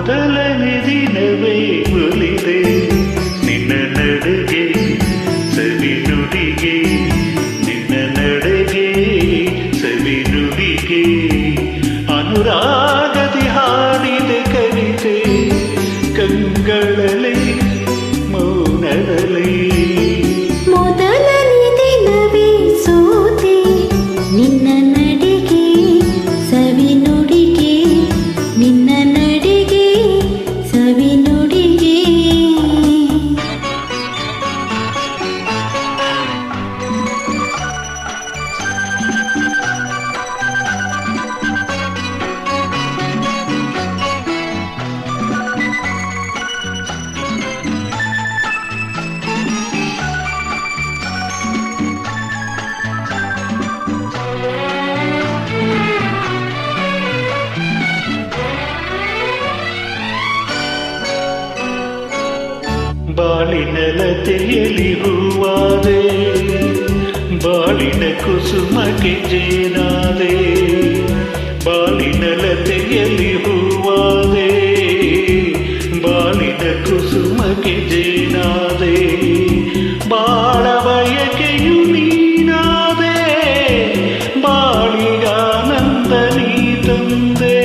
ಮೊದಲನೇ ದಿನವೇ ಒಲಿದೆ ನಿನ್ನ ನಡುಗೆ ಸವಿ ನುಡಿಗೆ ನಿನ್ನ ನಡೆಗೆ ಸವಿ ನುಡಿಗೆ ಅನುರಾಗದಿ ಹಾಡಿದೆ ಕವಿತೆ ಕಂಗಳಲೆ ಮೌನದಲೇ ಮೊದಲನೇ ದಿನವೇ ಸೋತೆ ನಿನ್ನ ನಡಿಗೆ ಸವಿ ನುಡಿಗೆ ನಿನ್ನ ನಡಿಗೆ ಸವಿ ನುಡಿಗೆ ಬಾಳಿನಲತೆಯಲ್ಲಿ ಹೂವಾದೆ ಬಾಳಿನ ಕುಸುಮಕ್ಕೆ ಜೇನಾದೆ ಬಾಳಿನಲತೆಯಲ್ಲಿ ಹೂವಾದೆ ಬಾಳಿನ ಕುಸುಮಕ್ಕೆ ಜೇನಾದೆ ಬಾಳ ಬಯಕೆಯು ನೀನಾದೆ ಬಾಳಿಗಾನಂದ ನೀ ತಂದೆ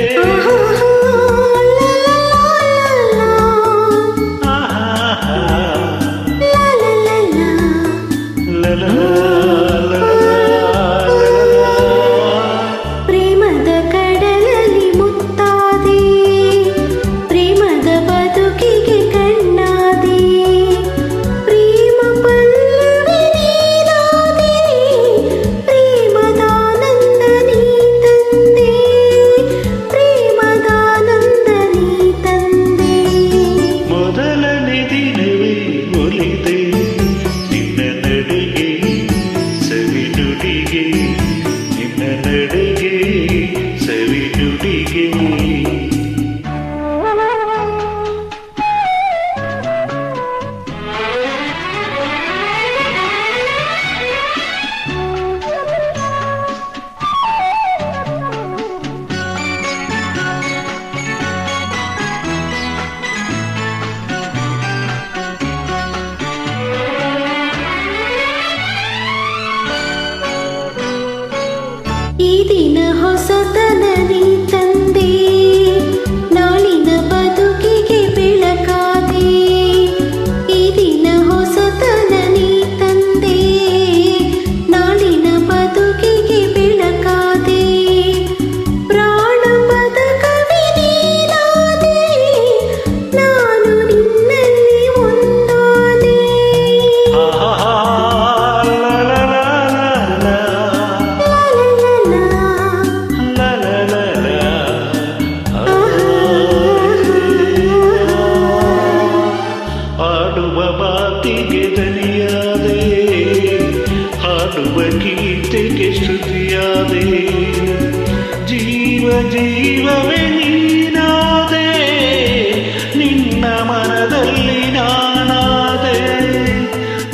ಪ್ರೇಮದ ಕಡಲಲ್ಲಿ ಮುತ್ತಾದೆ ಪ್ರೇಮದ ಬದುಕಿಗೆ ಕಣ್ಣಾದೆ ಪ್ರೇಮ ಪಲ್ಲವಿ ನೀನಾದೆ ಪ್ರೇಮದಾನಂದ ನೀ ತಂದೆ ಪ್ರೇಮದಾನಂದ ನೀ ತಂದೆ ಮೊದಲನೇ ದಿನವೇ ಒಲಿದೆ ನಿನ್ನ ನಡಿಗೆ ಸವಿ ನುಡಿಗೆ ನಿನ್ನ ನಡೆಗೆ ಸವಿ ನುಡಿಗೆ ಈ ದಿನ ಹೊಸತನ ನೀ ತಂದೆ ನಾಳಿನ ಬದುಕಿಗೆ ಬೆಳಕಾದೆ ಈ ದಿನ ಹೊಸತನ ನೀ ತಂದೆ ನಾಳಿನ ಬದುಕಿಗೆ ಬೆಳಕಾದೆ ಪ್ರಾಣಪದ ಕವಿ ನೀನಾದೆ ನಾನು ನಿನ್ನಲ್ಲಿ ಒಂದಾದೆ ಆಡುವ ಮಾತಿಗೆ ದನಿಯಾದೆ ಹಾಡುವ ಗೀತೆಗೆ ಶ್ರುತಿಯಾದೆ ಜೀವ ಜೀವವೇ ನೀನಾದೆ ನಿನ್ನ ಮನದಲ್ಲಿ ನಾನಾದೆ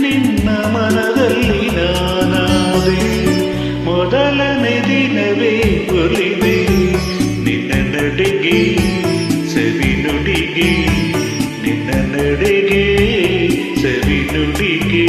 ನಿನ್ನ ಮನದಲ್ಲಿ ನಾನಾದೆ ಮೊದಲನೇ ದಿನವೇ ಒಲಿದೆ ನಿನ್ನ ನಡೆಗೆ ಸವಿ ನುಡಿಗೆ ನಿನ್ನ ನಡೆಗೆ ಸವಿ ನುಡಿಗೆ